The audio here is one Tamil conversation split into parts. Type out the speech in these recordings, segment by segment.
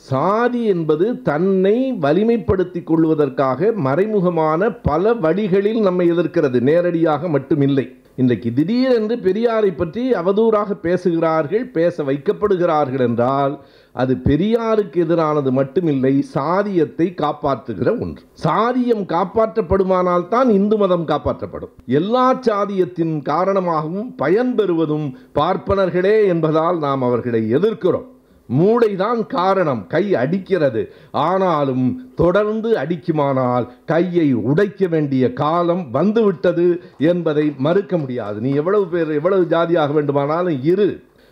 சாதி என்பது தன்னை வலிமைப்படுத்திக் கொள்வதற்காக மறைமுகமான பல வழிகளில் நம்மை எதிர்க்கிறது, நேரடியாக மட்டுமில்லை. இன்றைக்கு திடீரென்று பெரியாரை பற்றி அவதூறாக பேசுகிறார்கள், பேச வைக்கப்படுகிறார்கள் என்றால் அது பெரியாருக்கு எதிரானது மட்டுமில்லை, சாதியத்தை காப்பாற்றுகிற ஒன்று. சாதியம் காப்பாற்றப்படுமானால் தான் இந்து மதம் காப்பாற்றப்படும். எல்லா சாதியத்தின் காரணமாகவும் பயன்பெறுவதும் பார்ப்பனர்களே என்பதால் நாம் அவர்களை எதிர்க்கிறோம். மூளைதான் காரணம், கை அடிக்கிறது. ஆனாலும் தொடர்ந்து அடிக்குமானால் கையை உடைக்க வேண்டிய காலம் வந்துவிட்டது என்பதை மறுக்க முடியாது. நீ எவ்வளவு ஜாதியாக வேண்டுமானாலும் இரு.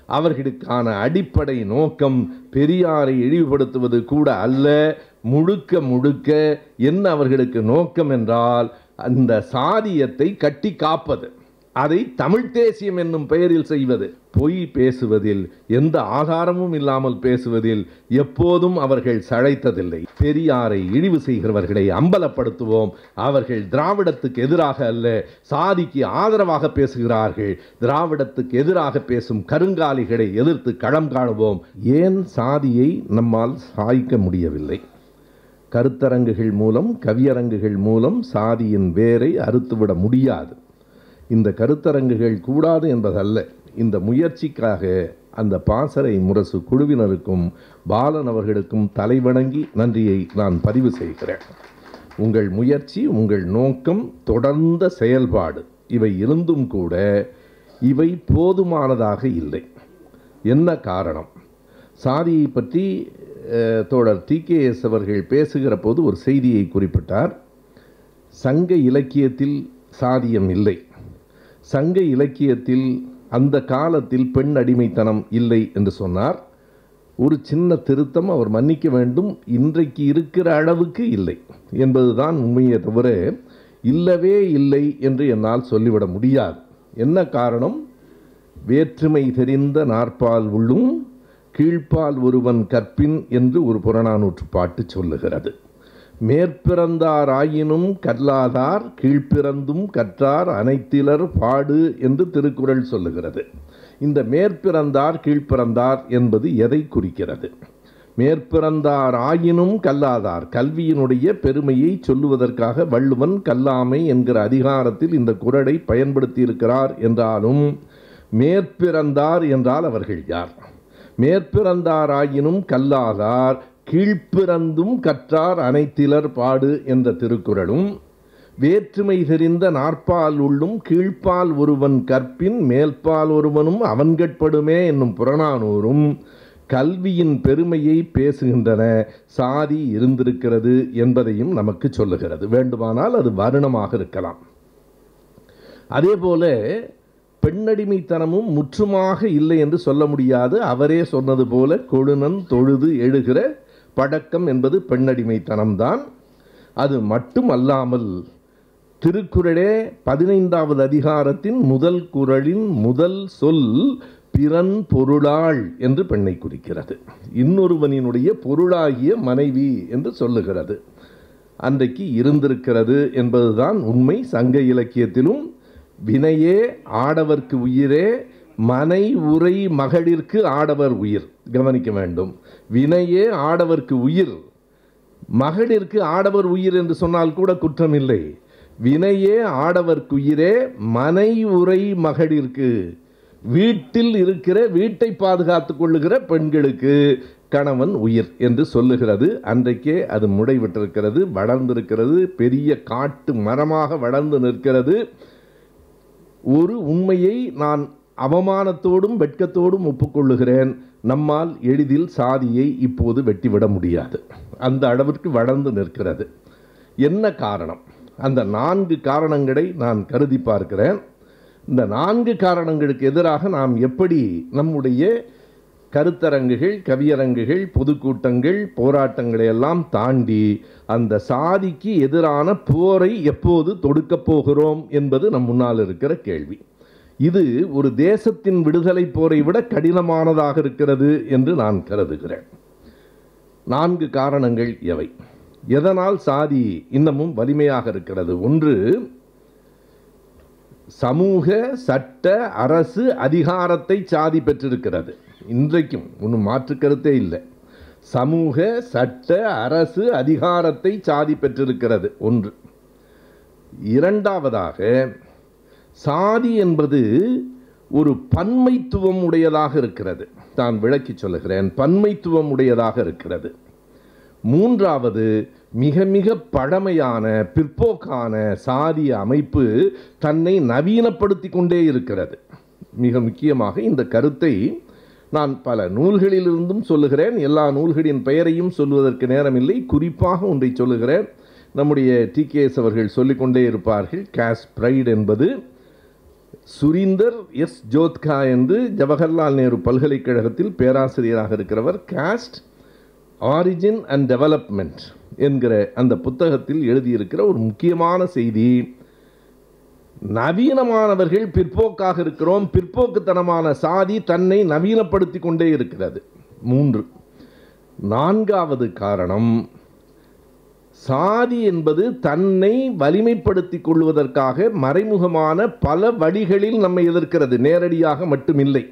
அவர்களுக்கான அடிப்படை நோக்கம் பெரியாரை இழிவுபடுத்துவது கூட அல்ல. முழுக்க என்ன அவர்களுக்கு நோக்கம் என்றால் அந்த சாதியத்தை கட்டி காப்பது, அதை தமிழ் தேசியம் என்னும் பெயரில் செய்வது. பொய் பேசுவதில், எந்த ஆதாரமும் இல்லாமல் பேசுவதில் எப்போதும் அவர்கள் சளைத்ததில்லை. பெரியாரை இழிவு செய்கிறவர்களை அம்பலப்படுத்துவோம். அவர்கள் திராவிடத்துக்கு எதிராக அல்ல, சாதிக்கு ஆதரவாக பேசுகிறார்கள். திராவிடத்துக்கு எதிராக பேசும் கருங்காலிகளை எதிர்த்து களம் காணுவோம். ஏன் சாதியை நம்மால் சாய்க்க முடியவில்லை? கருத்தரங்குகள் மூலம், கவியரங்குகள் மூலம் சாதியின் வேரை அறுத்துவிட முடியாது. இந்த கருத்தரங்குகள் கூடாது என்பதல்ல. இந்த முயற்சிக்காக அந்த பாசறை முரசு குழுவினருக்கும் பாலன் அவர்களுக்கும் தலைவணங்கி நன்றியை நான் பதிவு செய்கிறேன். உங்கள் முயற்சி, உங்கள் நோக்கம், தொடர்ந்த செயல்பாடு இவை இருந்தும் கூட இவை போதுமானதாக இல்லை. என்ன காரணம்? சாதியை பற்றி தோழர் TKS அவர்கள் பேசுகிற போது ஒரு செய்தியை குறிப்பிட்டார். சங்க இலக்கியத்தில் சாதியம் இல்லை, சங்க இலக்கியத்தில் அந்த காலத்தில் பெண் அடிமைத்தனம் இல்லை என்று சொன்னார். ஒரு சின்ன திருத்தம், அவர் மன்னிக்க வேண்டும், இன்றைக்கு இருக்கிற அளவுக்கு இல்லை என்பதுதான் உண்மையே தவிர இல்லவே இல்லை என்று என்னால் சொல்லிவிட முடியாது. என்ன காரணம்? வேற்றுமை தெரிந்த நாற்பால் உள்ளும் கீழ்ப்பால் ஒருவன் கற்பின் என்று ஒரு புறநானூற்று பாட்டு சொல்லுகிறது. மேற்பிறந்தார் ஆயினும் கல்லாதார் கீழ்ப்பிறந்தும் கற்றார் அனைத்திலர் பாடு என்று திருக்குறள் சொல்லுகிறது. இந்த மேற்பிறந்தார் கீழ்ப்பிறந்தார் என்பது எதை குறிக்கிறது? மேற்பிறந்தார் ஆயினும் கல்லாதார், கல்வியினுடைய பெருமையை சொல்லுவதற்காக வள்ளுவன் கல்லாமை என்கிற அதிகாரத்தில் இந்த குறளை பயன்படுத்தி இருக்கிறார் என்றாலும் மேற்பிறந்தார் என்றால் அவர்கள் யார்? மேற்பிறந்தார் ஆயினும் கல்லாதார் கீழ்ப்பிறந்தும் கற்றார் அனைத்திலர் பாடு என்ற திருக்குறளும், வேற்றுமை தெரிந்த நாற்பால் உள்ளும் கீழ்ப்பால் ஒருவன் கற்பின் மேல்பால் ஒருவனும் அவன்கட்படுமே என்னும் புறநானூறும் கல்வியின் பெருமையை பேசுகின்றன. சாதி இருந்திருக்கிறது என்பதையும் நமக்கு சொல்லுகிறது. வேண்டுமானால் அது வருணமாக இருக்கலாம். அதேபோல பெண்ணடிமைத்தனமும் முற்றுமாக இல்லை என்று சொல்ல முடியாது. அவரே சொன்னது போல கொழுநன் தொழுது எழுகிற பழக்கம் என்பது பெண்ணடிமைத்தனம்தான். அது மட்டும் அல்லாமல் திருக்குறளே 15வது அதிகாரத்தின் முதல் குறளின் முதல் சொல் பிறன் பொருளாள் என்று பெண்ணை குறிக்கிறது. இன்னொருவனினுடைய பொருளாகிய மனைவி என்று சொல்லுகிறது. அன்றைக்கு இருந்திருக்கிறது என்பதுதான் உண்மை. சங்க இலக்கியத்திலும் வினையே ஆடவர்க்கு உயிரே, மனை உரை மகளிர்க்கு ஆடவர் உயிர். கவனிக்க வேண்டும், வினையே ஆடவர்க்கு உயிர், மகளிர்க்கு ஆடவர் உயிர் என்று சொன்னால் கூட குற்றமில்லை. வினையே ஆடவர்க்கு உயிரே, மனை உரை மகளிர்க்கு, வீட்டில் இருக்கிற, வீட்டை பாதுகாத்துக் கொள்ளுகிற பெண்களுக்கு கணவன் உயிர் என்று சொல்லுகிறது. அன்றைக்கே அது முளைவிட்டிருக்கிறது, வளர்ந்திருக்கிறது, பெரிய காட்டு மரமாக வளர்ந்து நிற்கிறது. ஒரு உண்மையை நான் அவமானத்தோடும் வெட்கத்தோடும் ஒப்புக்கொள்ளுகிறேன். நம்மால் எளிதில் சாதியை இப்போது வெட்டிவிட முடியாது. அந்த அளவிற்கு வளர்ந்து நிற்கிறது. என்ன காரணம்? அந்த 4 காரணங்களை நான் கருதி பார்க்கிறேன். இந்த 4 காரணங்களுக்கு எதிராக நாம் எப்படி நம்முடைய கருத்தரங்குகள், கவியரங்குகள், பொதுக்கூட்டங்கள், போராட்டங்களை எல்லாம் தாண்டி அந்த சாதிக்கு எதிரான போரை எப்போது தொடுக்கப் போகிறோம் என்பது நம் முன்னால் இருக்கிற கேள்வி. இது ஒரு தேசத்தின் விடுதலை போரை விட கடினமானதாக இருக்கிறது என்று நான் கருதுகிறேன். 4 காரணங்கள் எவை? எதனால் சாதி இன்னமும் வலிமையாக இருக்கிறது? ஒன்று, சமூக, சட்ட, அரசு அதிகாரத்தை சாதி பெற்றிருக்கிறது. இன்றைக்கும் ஒன்றும் மாற்று கருத்தே இல்லை. சமூக, சட்ட, அரசு அதிகாரத்தை சாதி பெற்றிருக்கிறது ஒன்று. இரண்டாவதாக, சாதி என்பது ஒரு பன்மைத்துவம் உடையதாக இருக்கிறது. நான் விளக்கி சொல்லுகிறேன். பன்மைத்துவம் உடையதாக இருக்கிறது. மூன்றாவது, மிக மிக பழமையான பிற்போக்கான சாதிய அமைப்பு தன்னை நவீனப்படுத்தி கொண்டே இருக்கிறது. மிக முக்கியமாக இந்த கருத்தை நான் பல நூல்களிலிருந்தும் சொல்லுகிறேன். எல்லா நூல்களின் பெயரையும் சொல்வதற்கு நேரமில்லை. குறிப்பாக ஒன்றை சொல்லுகிறேன். நம்முடைய TKS அவர்கள் சொல்லிக்கொண்டே இருப்பார்கள். காஸ்ட் பிரைட் என்பது சுரீந்தர் எஸ் ஜோத்கா என்று ஜவஹர்லால் நேரு பல்கலைக்கழகத்தில் பேராசிரியராக இருக்கிறவர் காஸ்ட் ஆரிஜின் அண்ட் டெவலப்மெண்ட் என்கிற அந்த புத்தகத்தில் எழுதியிருக்கிற ஒரு முக்கியமான செய்தி, நவீனமானவர்கள் பிற்போக்காக இருக்கிறோம், பிற்போக்குத்தனமான சாதி தன்னை நவீனப்படுத்தி கொண்டே இருக்கிறது. 3. நான்காவது காரணம், சாதி என்பது தன்னை வலிமைப்படுத்திக் கொள்வதற்காக மறைமுகமான பல வழிகளில் நம்மை எதிர்க்கிறது, நேரடியாக மட்டுமில்லை.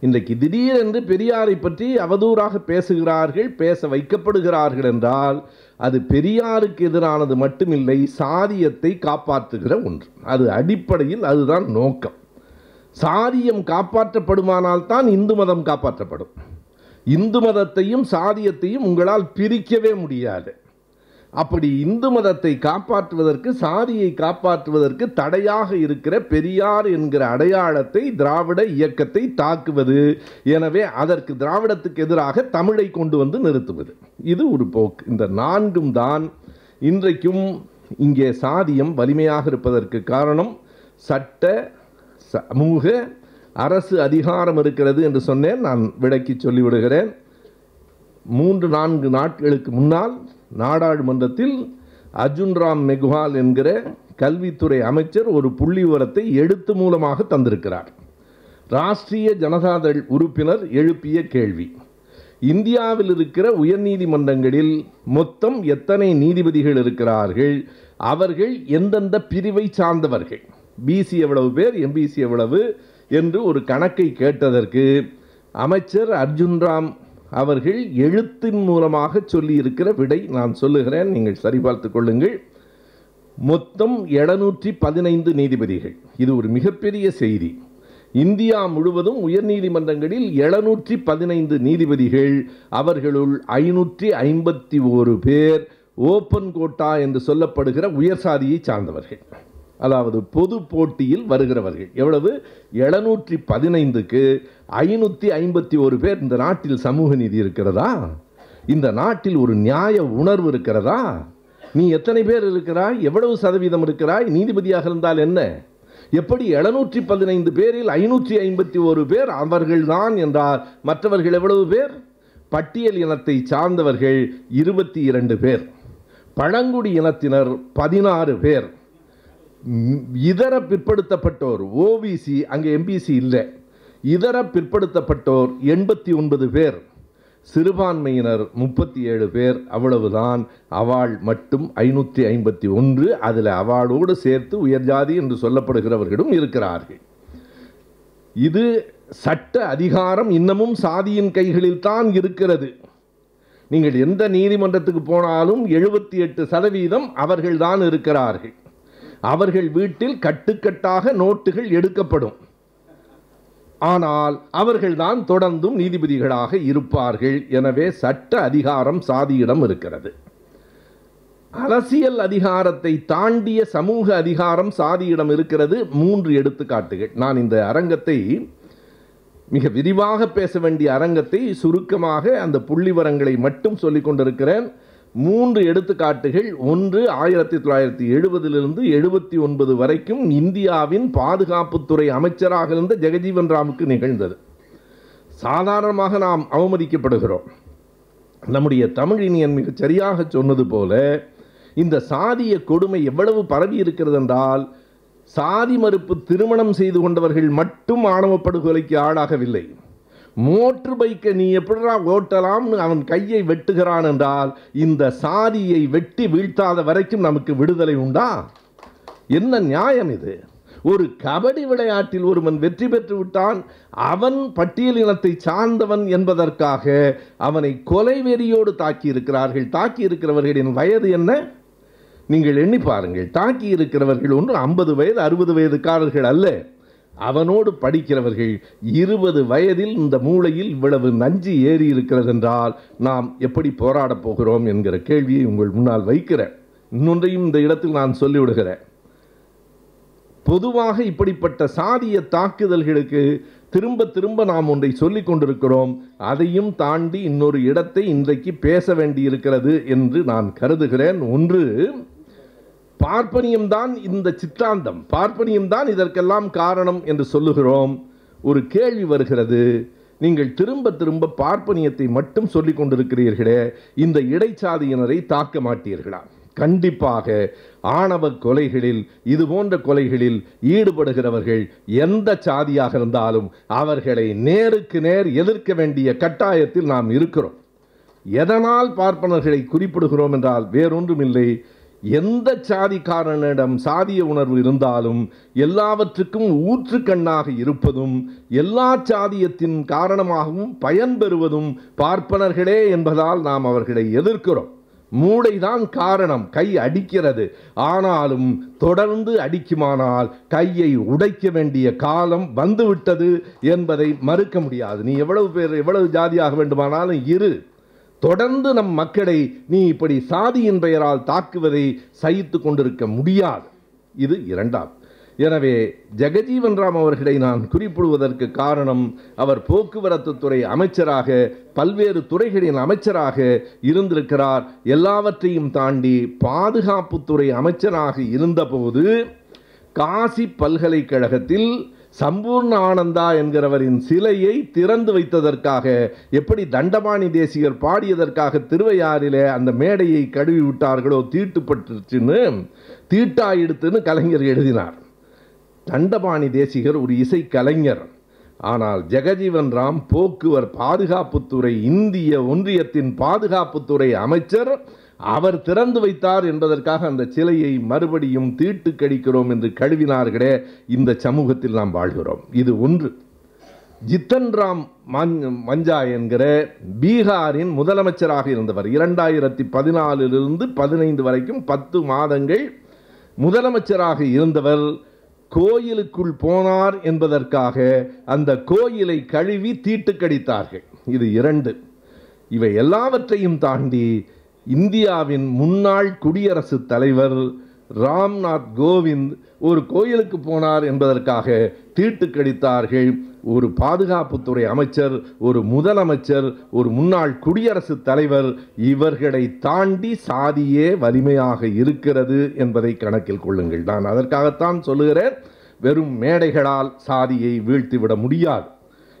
இன்றைக்கு திடீரென்று பெரியாரை பற்றி அவதூறாக பேசுகிறார்கள், பேச வைக்கப்படுகிறார்கள் என்றால் அது பெரியாருக்கு எதிரானது மட்டுமில்லை, சாதியத்தை காப்பாற்றுகிற ஒன்று. அது அடிப்படையில் அதுதான் நோக்கம். சாதியம் காப்பாற்றப்படுமானால் தான் இந்து மதம் காப்பாற்றப்படும். இந்து மதத்தையும் சாதியத்தையும் உங்களால் பிரிக்கவே முடியாது. அப்படி இந்து மதத்தை காப்பாற்றுவதற்கு, சாதியை காப்பாற்றுவதற்கு தடையாக இருக்கிற பெரியார் என்கிற அடையாளத்தை, திராவிட இயக்கத்தை தாக்குவது, எனவே அதற்கு திராவிடத்துக்கு எதிராக தமிழை கொண்டு வந்து நிறுத்துவது, இது ஒரு போக்கு. இந்த 4ம் தான் இன்றைக்கும் இங்கே சாதியம் வலிமையாக இருப்பதற்கு காரணம். சட்ட, சமூக, அரசு அதிகாரம் இருக்கிறது என்று சொன்னேன். நான் விளக்கி சொல்லிவிடுகிறேன். 3-4 நாட்களுக்கு முன்னால் நாடாளுமன்றத்தில் அர்ஜுன் ராம் மெக்வால் என்கிற கல்வித்துறை அமைச்சர் ஒரு புள்ளி விவரத்தை எழுத்து மூலமாக தந்திருக்கிறார். ராஷ்டிரிய ஜனதாதள் உறுப்பினர் எழுப்பிய கேள்வி, இந்தியாவில் இருக்கிற உயர்நீதிமன்றங்களில் மொத்தம் எத்தனை நீதிபதிகள் இருக்கிறார்கள், அவர்கள் எந்தெந்த பிரிவை சார்ந்தவர்கள், பிசி எவ்வளவு பேர், எம்பிசி எவ்வளவு என்று ஒரு கணக்கை கேட்டதற்கு அமைச்சர் அர்ஜுன் ராம் அவர்கள் எழுத்தின் மூலமாக சொல்லி இருக்கிற விடை நான் சொல்லுகிறேன், நீங்கள் சரிபார்த்து கொள்ளுங்கள். மொத்தம் 715 நீதிபதிகள். இது ஒரு மிகப்பெரிய செய்தி. இந்தியா முழுவதும் உயர்நீதிமன்றங்களில் 715 நீதிபதிகள், அவர்களுள் 551 பேர் ஓப்பன் கோட்டா என்று சொல்லப்படுகிற உயர் சாதியை சார்ந்தவர்கள், அதாவது பொது போட்டியில் வருகிறவர்கள். எவ்வளவு? 715க்கு 551 பேர். இந்த நாட்டில் சமூக நீதி இருக்கிறதா? இந்த நாட்டில் ஒரு நியாய உணர்வு இருக்கிறதா? நீ எத்தனை பேர் இருக்கிறாய், எவ்வளவு சதவீதம் இருக்கிறாய், நீதிபதியாக இருந்தால் என்ன? எப்படி 715 பேரில் 551 பேர் அவர்கள்தான் என்றால் மற்றவர்கள் எவ்வளவு பேர்? பட்டியல் இனத்தை சார்ந்தவர்கள் 22 பேர், பழங்குடி இனத்தினர் 16 பேர், இதர பிற்படுத்தப்பட்டோர் ஓபிசி, அங்கே எம்பிசி இல்லை, இதர பிற்படுத்தப்பட்டோர் 89 பேர், சிறுபான்மையினர் 37 பேர். அவ்வளவுதான். அவாள் மட்டும் 551. அதில் அவாளோடு சேர்த்து உயர்ஜாதி என்று சொல்லப்படுகிறவர்களும் இருக்கிறார்கள். இது சட்ட அதிகாரம் இன்னமும் சாதியின் கைகளில் தான் இருக்கிறது. நீங்கள் எந்த நீதிமன்றத்துக்கு போனாலும் 78% அவர்கள்தான் இருக்கிறார்கள். அவர்கள் வீட்டில் கட்டுக்கட்டாக நோட்டுகள் எடுக்கப்படும். ஆனால் அவர்கள்தான் தொடர்ந்தும் நீதிபதிகளாக இருப்பார்கள். எனவே சட்ட அதிகாரம் சாதியிடம் இருக்கிறது. அரசியல் அதிகாரத்தை தாண்டிய சமூக அதிகாரம் சாதியிடம் இருக்கிறது. 3 எடுத்துக்காட்டுகள். நான் இந்த அரங்கத்தை, மிக விரிவாக பேச வேண்டிய அரங்கத்தை சுருக்கமாக அந்த புள்ளிவரங்களை மட்டும் சொல்லிக் கொண்டிருக்கிறேன். 3 எடுத்துக்காட்டுகள். ஒன்று 1970 79 வரைக்கும் இந்தியாவின் பாதுகாப்புத்துறை அமைச்சராக இருந்த ஜெகஜீவன் ராமுக்கு நிகழ்ந்தது. சாதாரணமாக நாம் அவமதிக்கப்படுகிறோம். நம்முடைய தமிழினியன் மிக சரியாக சொன்னது போல இந்த சாதிய கொடுமை எவ்வளவு பரவி இருக்கிறது என்றால், சாதி மறுப்பு திருமணம் செய்து கொண்டவர்கள் மட்டும் ஆணவ படுகொலைக்கு ஆளாகவில்லை. மோட்டர் பைக்கை நீ எப்படிடா ஓட்டலாம்னு அவன் கையை வெட்டுகிறான் என்றால், இந்த சாதியை வெட்டி வீழ்த்தாத வரைக்கும் நமக்கு விடுதலை உண்டா? என்ன நியாயம் இது? ஒரு கபடி விளையாட்டில் ஒருவன் வெற்றி பெற்று விட்டான், அவன் பட்டியல் இனத்தை சார்ந்தவன் என்பதற்காக அவனை கொலை வெறியோடு தாக்கி இருக்கிறார்கள். தாக்கி இருக்கிறவர்களின் வயது என்ன? நீங்கள் எண்ணி பாருங்கள். தாக்கி இருக்கிறவர்கள் ஒன்று 50 வயது 60 வயதுக்காரர்கள் அல்ல. அவனோடு படிக்கிறவர்கள் 20 வயதில் இந்த மூளையில் இவ்வளவு நஞ்சு ஏறி இருக்கிறது என்றால் நாம் எப்படி போராடப் போகிறோம் என்கிற கேள்வியை உங்கள் முன்னால் வைக்கிறேன். இன்னொன்றையும் இந்த இடத்தில் நான் சொல்லிவிடுகிறேன். பொதுவாக இப்படிப்பட்ட சாதிய தாக்குதல்களுக்கு திரும்ப திரும்ப நாம் ஒன்றை சொல்லிக் கொண்டிருக்கிறோம். அதையும் தாண்டி இன்னொரு இடத்தை இன்றைக்கு பேச வேண்டியிருக்கிறது என்று நான் கருதுகிறேன். ஒன்று, பார்ப்பனியம்தான் இந்த சித்தாந்தம், பார்ப்பனியம்தான் இதற்கெல்லாம் காரணம் என்று சொல்லுகிறோம். ஒரு கேள்வி வருகிறது, நீங்கள் திரும்ப திரும்ப பார்ப்பனியத்தை மட்டும் சொல்லிக் கொண்டிருக்கிறீர்களே, இந்த இடைச்சாதியினரை தாக்க மாட்டீர்களா? கண்டிப்பாக ஆணவ கொலைகளில், இது போன்ற கொலைகளில் ஈடுபடுகிறவர்கள் எந்த சாதியாக இருந்தாலும் அவர்களை நேருக்கு நேர் எதிர்க்க வேண்டிய கட்டாயத்தில் நாம் இருக்கிறோம். எதனால் பார்ப்பனர்களை குறிப்பிடுகிறோம் என்றால் வேறொன்றும் இல்லை, எந்த சாதிக்காரனிடம் சாதிய உணர்வு இருந்தாலும் எல்லாவற்றுக்கும் ஊற்றுக்கண்ணாக இருப்பதும் எல்லா சாதியத்தின் காரணமாகவும் பயன்பெறுவதும் பார்ப்பனர்களே என்பதால் நாம் அவர்களை எதிர்க்கிறோம். மூளைதான் காரணம், கை அடிக்கிறது. ஆனாலும் தொடர்ந்து அடிக்குமானால் கையை உடைக்க வேண்டிய காலம் வந்துவிட்டது என்பதை மறுக்க முடியாது. நீ எவ்வளவு ஜாதியாக வேண்டுமானாலும் இரு, தொடர்ந்து நம் மக்களை நீ இப்படி சாதியின் பெயரால் தாக்குவதை சகித்து கொண்டிருக்க முடியாது. இது இரண்டாம். எனவே ஜெகஜீவன் ராம் அவர்களை நான் குறிப்பிடுவதற்கு காரணம், அவர் போக்குவரத்து துறை அமைச்சராக பல்வேறு துறைகளின் அமைச்சராக இருந்திருக்கிறார். எல்லாவற்றையும் தாண்டி பாதுகாப்புத்துறை அமைச்சராக இருந்தபோது காசி பல்கலைக்கழகத்தில் சம்பூர்ண ஆனந்தா என்கிறவரின் சிலையை திறந்து வைத்ததற்காக, எப்படி தண்டபாணி தேசிகர் பாடியதற்காக திருவையாறிலே அந்த மேடையை கழுவி விட்டார்களோ, தீட்டுப்பட்டுச்சுன்னு தீட்டாயிடுத்துன்னு கலைஞர் எழுதினார். தண்டபாணி தேசிகர் ஒரு இசை கலைஞர். ஆனால் ஜெகஜீவன் ராம் பாதுகாப்புத்துறை, இந்திய ஒன்றியத்தின் பாதுகாப்புத்துறை அமைச்சர், அவர் திறந்து வைத்தார் என்பதற்காக அந்த சிலையை மறுபடியும் தீட்டு கடிக்கிறோம் என்று கழுவினார்களே. இந்த சமூகத்தில் நாம் வாழ்கிறோம். இது ஒன்று. ஜித்தன் ராம் மஞ்சா என்கிற பீகாரின் முதலமைச்சராக இருந்தவர், 2014 15 வரைக்கும் 10 மாதங்கள் முதலமைச்சராக இருந்தவர், கோயிலுக்குள் போனார் என்பதற்காக அந்த கோயிலை கழுவி தீட்டு கடித்தார்கள். இது இரண்டு. இவை எல்லாவற்றையும் தாண்டி இந்தியாவின் முன்னாள் குடியரசுத் தலைவர் ராம்நாத் கோவிந்த் ஒரு கோயிலுக்கு போனார் என்பதற்காக தீட்டு கடித்தார்கள். ஒரு பாதுகாப்புத்துறை அமைச்சர், ஒரு முதலமைச்சர், ஒரு முன்னாள் குடியரசுத் தலைவர், இவர்களை தாண்டி சாதியே வலிமையாக இருக்கிறது என்பதை கணக்கில் கொள்ளுங்கள். நான் அதற்காகத்தான் சொல்லுகிறேன், வெறும் மேடைகளால் சாதியை வீழ்த்திவிட முடியாது.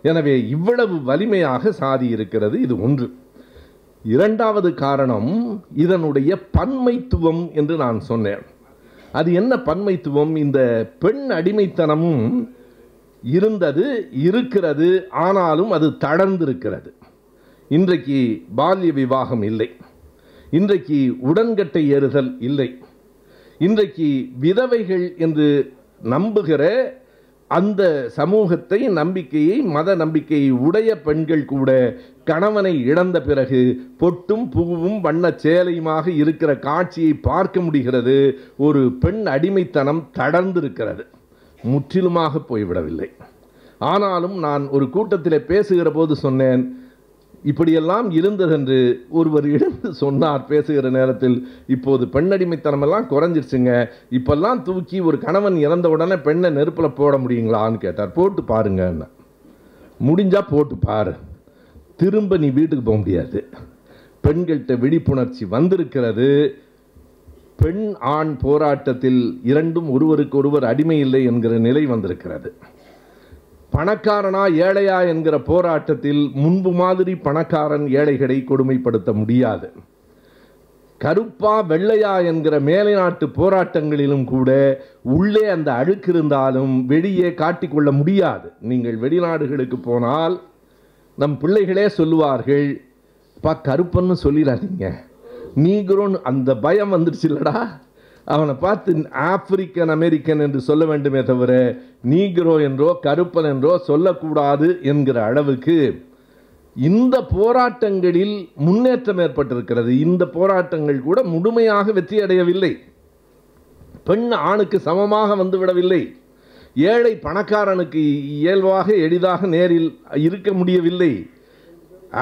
எனவே இவ்வளவு வலிமையாக சாதி இருக்கிறது. இது ஒன்று. இரண்டாவது காரணம் இதனுடைய பன்மைத்துவம் என்று நான் சொன்னேன். அது என்ன பன்மைத்துவம்? இந்த பெண் அடிமைத்தனமும் இருந்தது, இருக்கிறது, ஆனாலும் அது தளர்ந்திருக்கிறது. இன்றைக்கு பால்ய விவாகம் இல்லை, இன்றைக்கு உடன்கட்டை ஏறுதல் இல்லை, இன்றைக்கு விதவைகள் என்று நம்புகிற அந்த சமூகத்தை, நம்பிக்கையை, மத நம்பிக்கையை உடைய பெண்கள் கூட கணவனை இழந்த பிறகு பொட்டும் பூவும் வண்ண சேலையுமாக இருக்கிற காட்சியை பார்க்க முடிகிறது. ஒரு பெண் அடிமைத்தனம் தளர்ந்திருக்கிறது, முற்றிலுமாக போய்விடவில்லை. ஆனாலும் நான் ஒரு கூட்டத்தில் பேசுகிற போது சொன்னேன், இப்படியெல்லாம் இருந்ததென்று ஒருவர் எழுந்து சொன்னார் பேசுகிற நேரத்தில். இப்போது பெண்ணடிமைத்தனமெல்லாம் குறைஞ்சிருச்சுங்க, இப்பெல்லாம் தூக்கி ஒரு கணவன் இறந்த உடனே பெண்ணை நெருப்பில் போட முடியுங்களான்னு கேட்டார். போட்டு பாருங்க, முடிஞ்சா போட்டு பாரு, திரும்ப நீ வீட்டுக்கு போக முடியாது. பெண்கள்கிட்ட விழிப்புணர்ச்சி வந்திருக்கிறது. பெண் ஆண் போராட்டத்தில் இரண்டும் ஒருவருக்கு ஒருவர் அடிமை இல்லை என்கிற நிலை வந்திருக்கிறது. பணக்காரனா ஏழையா என்கிற போராட்டத்தில் முன்பு மாதிரி பணக்காரன் ஏழைகளை கொடுமைப்படுத்த முடியாது. கருப்பா வெள்ளையா என்கிற மேலை நாட்டு போராட்டங்களிலும் கூட உள்ளே அந்த அழுக்கு இருந்தாலும் வெளியே காட்டிக்கொள்ள முடியாது. நீங்கள் வெளிநாடுகளுக்கு போனால் நம் பிள்ளைகளே சொல்லுவார்கள், பா கருப்பன்னு சொல்லிடாதீங்க, நீக்ரோன்னு. அந்த பயம் வந்துடுச்சு இல்லடா, அவனை பார்த்து ஆப்பிரிக்கன் அமெரிக்கன் என்று சொல்ல வேண்டுமே தவிர நீக்ரோ என்றோ கருப்பன் என்றோ சொல்லக்கூடாது என்கிற அளவுக்கு இந்த போராட்டங்களில் முன்னேற்றம் ஏற்பட்டிருக்கிறது. இந்த போராட்டங்கள் கூட முழுமையாக வெற்றி அடையவில்லை. பெண் ஆணுக்கு சமமாக வந்துவிடவில்லை. ஏழை பணக்காரனுக்கு இயல்பாக எளிதாக நேரில் இருக்க முடியவில்லை.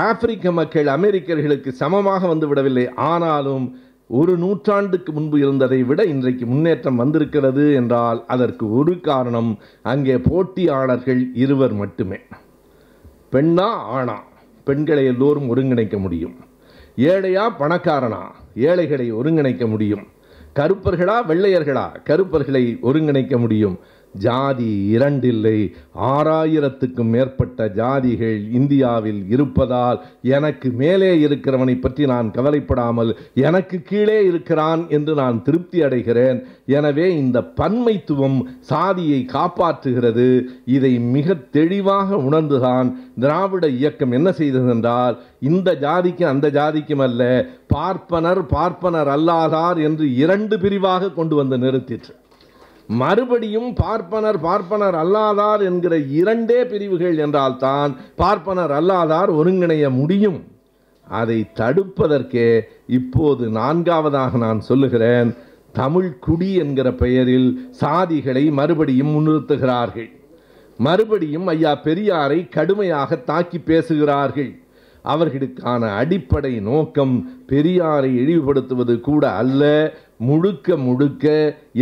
ஆப்பிரிக்க மக்கள் அமெரிக்கர்களுக்கு சமமாக வந்துவிடவில்லை. ஆனாலும் ஒரு நூற்றாண்டுக்கு முன்பு இருந்ததை விட இன்றைக்கு முன்னேற்றம் வந்திருக்கிறது என்றால் அதற்கு ஒரு காரணம், அங்கே போட்டியாளர்கள் இருவர் மட்டுமே. பெண்ணா ஆணா? பெண்களை எல்லோரும் ஒருங்கிணைக்க முடியும். ஏழையா பணக்காரனா? ஏழைகளை ஒருங்கிணைக்க முடியும். கருப்பர்களா வெள்ளையர்களா? கருப்பர்களை ஒருங்கிணைக்க முடியும். ஜாதி இரண்டில்லை, 6000க்கும் மேற்பட்ட ஜாதிகள் இந்தியாவில் இருப்பதால் எனக்கு மேலே இருக்கிறவனை பற்றி நான் கவலைப்படாமல் எனக்கு கீழே இருக்கிறான் என்று நான் திருப்தி அடைகிறேன். எனவே இந்த பன்மைத்துவம் சாதியை காப்பாற்றுகிறது. இதை மிக தெளிவாக உணர்ந்துதான் திராவிட இயக்கம் என்ன செய்ததென்றால், இந்த ஜாதிக்கு அந்த ஜாதிக்கும் அல்ல, பார்ப்பனர் பார்ப்பனர் அல்லாதார் என்று 2 பிரிவாக கொண்டு வந்து நிறுத்திற்று. மறுபடியும் பார்ப்பனர் பார்ப்பனர் அல்லாதார் என்கிற 2 பிரிவுகள் என்றால் தான் பார்ப்பனர் அல்லாதார் ஒருங்கிணைய முடியும். அதை தடுப்பதற்கே இப்போது 4வதாக நான் சொல்லுகிறேன், தமிழ் குடி என்கிற பெயரில் சாதிகளை மறுபடியும் முன்னிறுத்துகிறார்கள். மறுபடியும் ஐயா பெரியாரை கடுமையாக தாக்கி பேசுகிறார்கள். அவர்களுக்கான அடிப்படை நோக்கம் பெரியாரை இழிவுபடுத்துவது கூட அல்ல. முழுக்க முழுக்க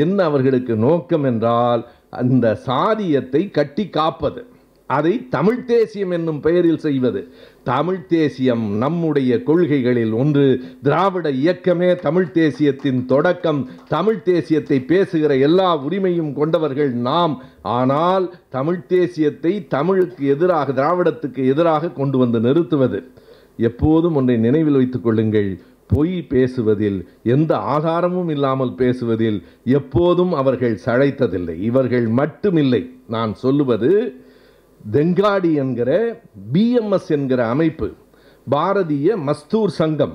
என்ன அவர்களுக்கு நோக்கம் என்றால், அந்த சாதியத்தை கட்டி காப்பது, அதை தமிழ் தேசியம் என்னும் பெயரில் செய்வது. தமிழ் தேசியம் நம்முடைய கொள்கைகளில் ஒன்று. திராவிட இயக்கமே தமிழ் தேசியத்தின் தொடக்கம். தமிழ் தேசியத்தை பேசுகிற எல்லா உரிமையும் கொண்டவர்கள் நாம். ஆனால் தமிழ் தேசியத்தை தமிழுக்கு எதிராக, திராவிடத்துக்கு எதிராக கொண்டு வந்து நிறுத்துவது. எப்போதும் ஒன்றை நினைவில் வைத்துக் கொள்ளுங்கள், பொய் பேசுவதில், எந்த ஆதாரமும் இல்லாமல் பேசுவதில் எப்போதும் அவர்கள் சளைத்ததில்லை. இவர்கள் மட்டுமில்லை, நான் சொல்லுவது தெங்காடி என்கிற BMS என்கிற அமைப்பு, பாரதிய மஸ்தூர் சங்கம்,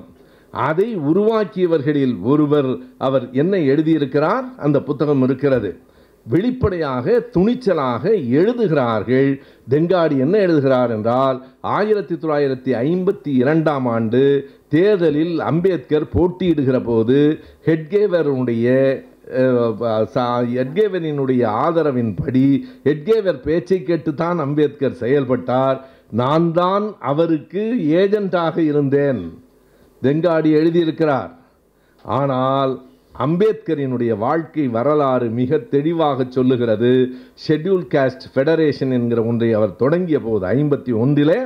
அதை உருவாக்கியவர்களில் ஒருவர். அவர் என்ன எழுதியிருக்கிறார்? அந்த புத்தகம் இருக்கிறது. வெளிப்படையாக துணிச்சலாக எழுதுகிறார்கள். தெங்காடி என்ன எழுதுகிறார் என்றால், 1952ஆம் ஆண்டு தேர்தலில் அம்பேத்கர் போட்டியிடுகிற போது எட்கேவரினுடைய ஆதரவின்படி, எட்கேவர் பேச்சை கேட்டுத்தான் அம்பேத்கர் செயல்பட்டார். நான் தான் அவருக்கு ஏஜென்டாக இருந்தேன், தெங்காடி எழுதியிருக்கிறார். ஆனால் அம்பேத்கரினுடைய வாழ்க்கை வரலாறு மிக தெளிவாக சொல்லுகிறது. ஷெட்யூல் காஸ்ட் ஃபெடரேஷன் என்கிற ஒன்றை அவர் தொடங்கிய போது 51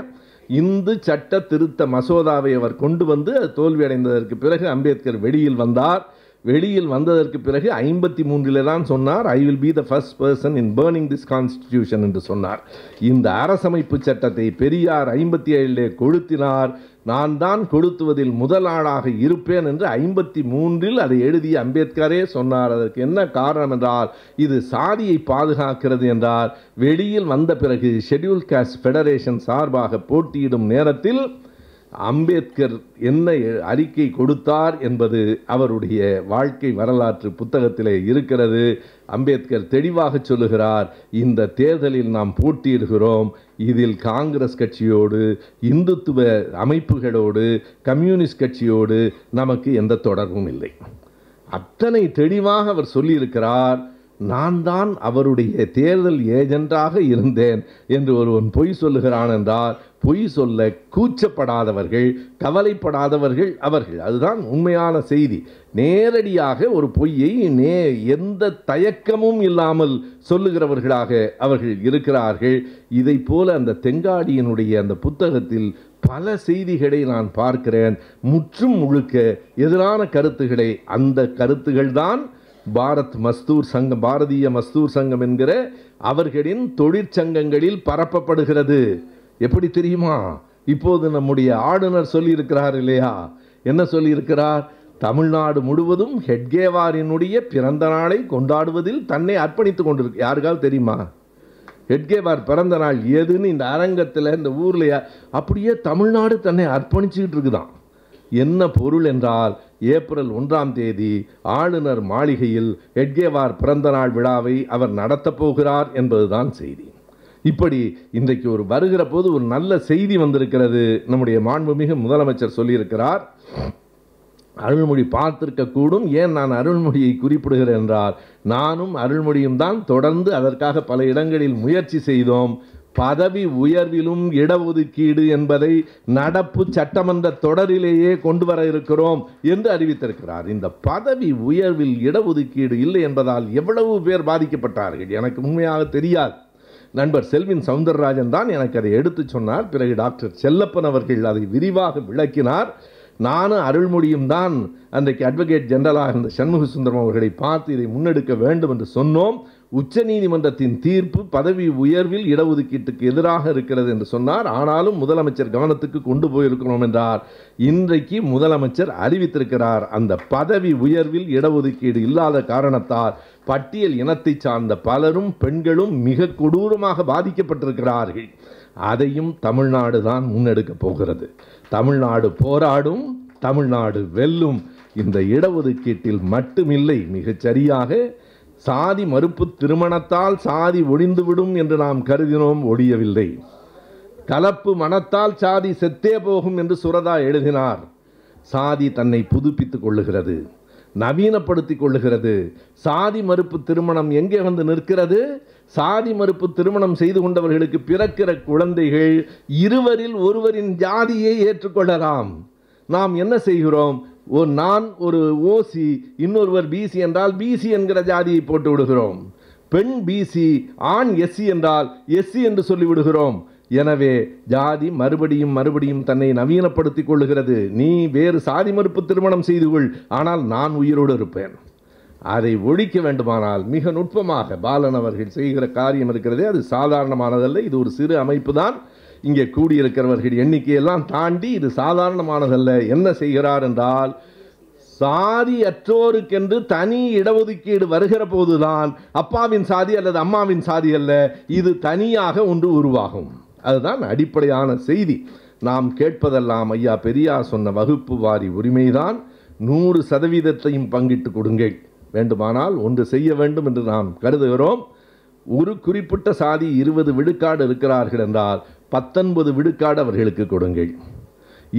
இந்து சட்ட திருத்த மசோதாவை அவர் கொண்டு வந்து அது தோல்வியடைந்ததற்கு பிறகு அம்பேத்கர் வெளியில் வந்தார். வெளியில் வந்ததற்கு பிறகு 53 தான் சொன்னார், I will be the first person in burning this constitution என்று சொன்னார். இந்த அரசமைப்பு சட்டத்தை பெரியார் 57 கொளுத்தினார். நான் தான் கொளுத்துவதில் முதல் ஆளாக இருப்பேன் என்று 53 அதை எழுதிய அம்பேத்கரே சொன்னார். அதற்கு என்ன காரணம் என்றால், இது சாதியை பாதுகாக்கிறது என்றார். வெளியில் வந்த பிறகு ஷெட்யூல் காஸ்ட் ஃபெடரேஷன் சார்பாக போட்டியிடும் நேரத்தில் அம்பேத்கர் என்ன அறிக்கை கொடுத்தார் என்பது அவருடைய வாழ்க்கை வரலாற்று புத்தகத்திலே இருக்கிறது. அம்பேத்கர் தெளிவாக சொல்லுகிறார், இந்த தேர்தலில் நாம் போட்டியிடுகிறோம், இதில் காங்கிரஸ் கட்சியோடு, இந்துத்துவ அமைப்புகளோடு, கம்யூனிஸ்ட் கட்சியோடு நமக்கு எந்த தொடர்பும் இல்லை. அத்தனை தெளிவாக அவர் சொல்லியிருக்கிறார். நான் தான் அவருடைய தேர்தல் ஏஜென்டாக இருந்தேன் என்று ஒருவன் பொய் சொல்லுகிறான் என்றால், பொய் சொல்ல கூச்சப்படாதவர்கள், கவலைப்படாதவர்கள் அவர்கள். அதுதான் உண்மையான செய்தி. நேரடியாக ஒரு பொய்யை எந்த தயக்கமும் இல்லாமல் சொல்லுகிறவர்களாக அவர்கள் இருக்கிறார்கள். இதை போல அந்த தெங்காடியினுடைய அந்த புத்தகத்தில் பல செய்திகளை நான் பார்க்கிறேன். முற்றும் முழுக்க எதிரான கருத்துக்களை, அந்த கருத்துகள் தான் பாரதிய மஸ்தூர் சங்கம் என்கிற அவர்களின் தொழிற்சங்கங்களில் பரப்பப்படுகிறது. எப்படி தெரியுமா? இப்போது நம்முடைய ஆளுநர் சொல்லியிருக்கிறார் இல்லையா? என்ன சொல்லியிருக்கிறார்? தமிழ்நாடு முழுவதும் ஹெட்கேவாரினுடைய பிறந்த நாளை கொண்டாடுவதில் தன்னை அர்ப்பணித்துக் கொண்டிருக்கு. யாருக்காவது தெரியுமா ஹெட்கேவார் பிறந்த நாள் எதுன்னு? இந்த அரங்கத்தில், இந்த ஊரில் அப்படியே தமிழ்நாடு தன்னை அர்ப்பணிச்சுக்கிட்டு இருக்குதான். என்ன பொருள் என்றால், ஏப்ரல் 1ஆம் தேதி ஆளுநர் மாளிகையில் ஹெட்கேவார் பிறந்தநாள் விழாவை அவர் நடத்தப் போகிறார் என்பதுதான் செய்தி. இப்படி இன்றைக்கு ஒரு வருகிற போது ஒரு நல்ல செய்தி வந்திருக்கிறது. நம்முடைய மாண்புமிகு முதலமைச்சர் சொல்லியிருக்கிறார், அருள்மொழி பார்த்திருக்க கூடும். ஏன் நான் அருள்மொழியை குறிப்பிடுகிறேன் என்றால், நானும் அருள்மொழியும் தான் தொடர்ந்து அதற்காக பல இடங்களில் முயற்சி செய்தோம். பதவி உயர்விலும் இடஒதுக்கீடு என்பதை நடப்பு சட்டமன்ற தொடரிலேயே கொண்டு வர இருக்கிறோம் என்று அறிவித்திருக்கிறார். இந்த பதவி உயர்வில் இடஒதுக்கீடு இல்லை என்பதால் எவ்வளவு பேர் பாதிக்கப்பட்டார்கள் எனக்கு உண்மையாக தெரியாது. நண்பர் செல்வின் சவுந்தரராஜன் தான் எனக்கு அதை எடுத்து சொன்னார். பிறகு டாக்டர் செல்லப்பன் அவர்கள் அதை விரிவாக விளக்கினார். நானும் அருள்மொழியும் தான் அன்றைக்கு அட்வொகேட் ஜெனரலாக இருந்த சண்முக சுந்தரம் அவர்களை பார்த்து இதை முன்னெடுக்க வேண்டும் என்று சொன்னோம். உச்சநீதிமன்றத்தின் தீர்ப்பு பதவி உயர்வில் இடஒதுக்கீட்டுக்கு எதிராக இருக்கிறது என்று சொன்னார். ஆனாலும் முதலமைச்சர் கவனத்துக்கு கொண்டு போயிருக்கிறோம் என்றார். இன்றைக்கு முதலமைச்சர் அறிவித்திருக்கிறார், அந்த பதவி உயர்வில் இடஒதுக்கீடு இல்லாத காரணத்தால் பட்டியல் இனத்தை சார்ந்த பலரும் பெண்களும் மிக கொடூரமாக பாதிக்கப்பட்டிருக்கிறார்கள். அதையும் தமிழ்நாடு தான் முன்னெடுக்கப் போகிறது. தமிழ்நாடு போராடும், தமிழ்நாடு வெல்லும். இந்த இடஒதுக்கீட்டில் மட்டுமில்லை, மிகச் சரியாக சாதி மறுப்பு திருமணத்தால் சாதி ஒழிந்துவிடும் என்று நாம் கருதினோம், ஒழியவில்லை. கலப்பு மனத்தால் சாதி செத்தே போகும் என்று சுரதா எழுதினார். சாதி தன்னை புதுப்பித்துக் கொள்ளுகிறது, நவீனப்படுத்திக் கொள்ளுகிறது. சாதி மறுப்பு திருமணம் எங்கே வந்து நிற்கிறது? சாதி மறுப்பு திருமணம் செய்து கொண்டவர்களுக்கு பிறக்கிற குழந்தைகள் இருவரில் ஒருவரின் ஜாதியை ஏற்றுக்கொள்ளலாம். நாம் என்ன செய்கிறோம்? நான் ஒரு ஓசி, இன்னொருவர் பிசி என்றால் பிசி என்கிற ஜாதியை போட்டு விடுகிறோம். பெண் பிசி, ஆண் எஸ்சி என்றால் எஸ்சி என்று சொல்லிவிடுகிறோம். எனவே ஜாதி மறுபடியும் தன்னை நவீனப்படுத்திக் கொள்ளுகிறது. நீ வேறு சாதி மறுப்பு திருமணம் செய்து கொள், ஆனால் நான் உயிரோடு இருப்பேன். அதை ஒழிக்க வேண்டுமானால் மிக நுட்பமாக பாலன் அவர்கள் செய்கிற காரியம் இருக்கிறதே, அது சாதாரணமானதல்ல. இது ஒரு சிறு அமைப்பு தான். இங்கே கூடியிருக்கிறவர்கள் எண்ணிக்கையெல்லாம் தாண்டி இது சாதாரணமானதல்ல. என்ன செய்கிறார் என்றால், சாதி அற்றோருக்கென்று தனி இடஒதுக்கீடு வருகிற போதுதான் அப்பாவின் சாதி அல்லது அம்மாவின் சாதி அல்ல, இது தனியாக ஒன்று உருவாகும். அதுதான் அடிப்படையான செய்தி. நாம் கேட்பதெல்லாம் ஐயா பெரியார் சொன்ன வகுப்பு வாரி உரிமைதான். 100% பங்கிட்டு கொடுங்கள். வேண்டுமானால் ஒன்று செய்ய வேண்டும் என்று நாம் கருதுகிறோம். ஒரு குறிப்பிட்ட சாதி 20 விழுக்காடு இருக்கிறார்கள் என்றால் 19 விழுக்காடு அவர்களுக்கு கொடுங்கள்.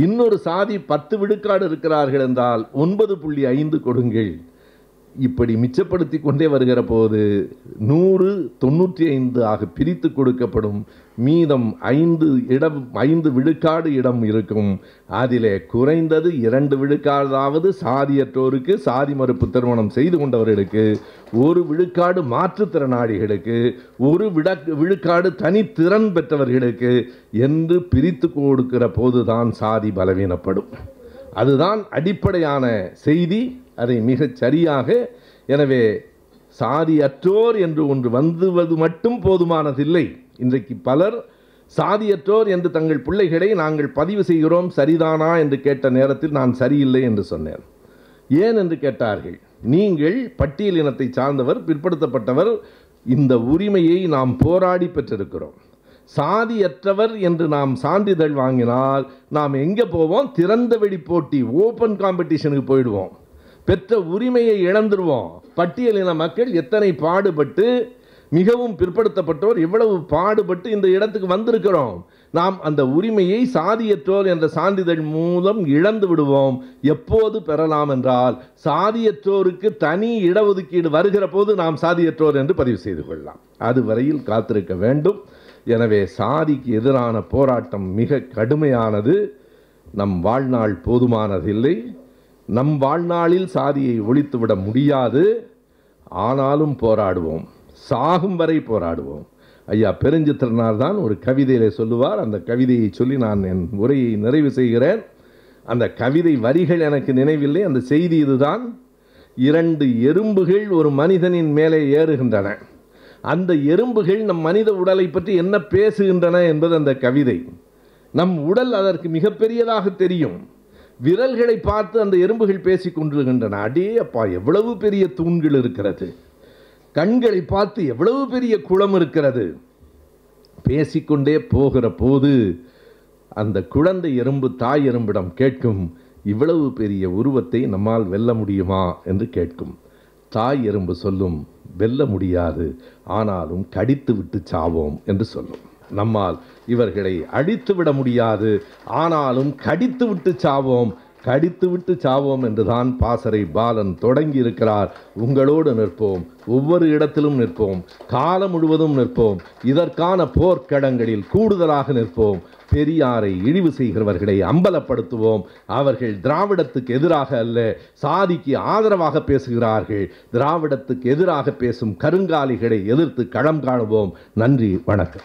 இன்னொரு சாதி 10 விழுக்காடு இருக்கிறார்கள் என்றால் 9.5 கொடுங்கள். இப்படி மிச்சப்படுத்தி கொண்டே வருகிற போது 100 95 பிரித்து கொடுக்கப்படும். மீதம் 5 விழுக்காடு இடம் இருக்கும். அதிலே குறைந்தது 2 விழுக்காடாவது சாதியற்றோருக்கு, சாதி மறுப்பு திருமணம் செய்து கொண்டவர்களுக்கு, 1 விழுக்காடு மாற்றுத்திறனாளிகளுக்கு, 1 விழுக்காடு தனித்திறன் பெற்றவர்களுக்கு என்று பிரித்து கொடுக்கிற போதுதான் சாதி பலவீனப்படும். அதுதான் அடிப்படையான செய்தி. அதை மிகச் சரியாக, எனவே சாதியற்றோர் என்று ஒன்று வந்துவது மட்டும் போதுமானதில்லை. இன்றைக்கு பலர் சாதியற்றோர் என்று தங்கள் பிள்ளைகளை நாங்கள் பதிவு செய்கிறோம், சரிதானா என்று கேட்ட நேரத்தில் நான் சரியில்லை என்று சொன்னேன். ஏன் என்று கேட்டார்கள். நீங்கள் பட்டியல் இனத்தை சார்ந்தவர், பிற்படுத்தப்பட்டவர், இந்த உரிமையை நாம் போராடி பெற்றிருக்கிறோம். சாதியற்றவர் என்று நாம் சான்றிதழ் வாங்கினால் நாம் எங்கே போவோம்? திறந்த வெளி போட்டி, ஓப்பன் காம்படிஷனுக்கு போயிடுவோம். பெற்ற உரிமையை இழந்துருவோம். பட்டியலின மக்கள் எத்தனை பாடுபட்டு, மிகவும் பிற்படுத்தப்பட்டோர் எவ்வளவு பாடுபட்டு இந்த இடத்துக்கு வந்திருக்கிறோம். நாம் அந்த உரிமையை சாதியற்றோர் என்ற சான்றிதழ் மூலம் இழந்து விடுவோம். எப்போது பெறலாம் என்றால், சாதியற்றோருக்கு தனி இடஒதுக்கீடு வருகிற போது நாம் சாதியற்றோர் என்று பதிவு செய்து கொள்ளலாம். அது வரையில் காத்திருக்க வேண்டும். எனவே சாதிக்கு எதிரான போராட்டம் மிக கடுமையானது. நம் வாழ்நாள் போதுமானதில்லை. நம் வாழ்நாளில் சாதியை ஒழித்துவிட முடியாது. ஆனாலும் போராடுவோம், சாகும் வரை போராடுவோம். ஐயா பெருஞ்சித்திரனார் தான் ஒரு கவிதையிலே சொல்லுவார். அந்த கவிதையை சொல்லி நான் என் உரையை நிறைவு செய்கிறேன். அந்த கவிதை வரிகள் எனக்கு நினைவில்லை, அந்த செய்தி இதுதான். 2 எறும்புகள் ஒரு மனிதனின் மேலே ஏறுகின்றன. அந்த எறும்புகள் நம் மனித உடலை பற்றி என்ன பேசுகின்றன என்பது அந்த கவிதை. நம் உடல் அதற்கு மிகப்பெரியதாக தெரியும். விரல்களை பார்த்து அந்த எறும்புகள் பேசிக் கொண்டிருக்கின்றன. அடே அப்பா, எவ்வளவு பெரிய தூண்கள் இருக்கிறது. கண்களை பார்த்து எவ்வளவு பெரிய குளம் இருக்கிறது. பேசிக்கொண்டே போகிற போது அந்த குழந்தை எறும்பு தாய் எறும்பிடம் கேட்கும், இவ்வளவு பெரிய உருவத்தை நம்மால் வெல்ல முடியுமா என்று கேட்கும். தாய் எறும்பு சொல்லும், வெல்ல முடியாது, ஆனாலும் கடித்து விட்டு சாவோம் என்று சொல்லும். நம்மால் இவர்களை அடித்து விட முடியாது, ஆனாலும் கடித்து விட்டு சாவோம், கடித்து விட்டு சாவோம் என்றுதான் பாசறை பாலன் தொடங்கி இருக்கிறார். உங்களோடு நிற்போம், ஒவ்வொரு இடத்திலும் நிற்போம், காலம் முழுவதும் நிற்போம், இதற்கான போர்க்களங்களில் கூடுதலாக நிற்போம். பெரியாரை இழிவு செய்கிறவர்களை அம்பலப்படுத்துவோம். அவர்கள் திராவிடத்துக்கு எதிராக அல்ல, சாதிக்கு ஆதரவாக பேசுகிறார்கள். திராவிடத்துக்கு எதிராக பேசும் கருங்காலிகளை எதிர்த்து களம் காணுவோம். நன்றி, வணக்கம்.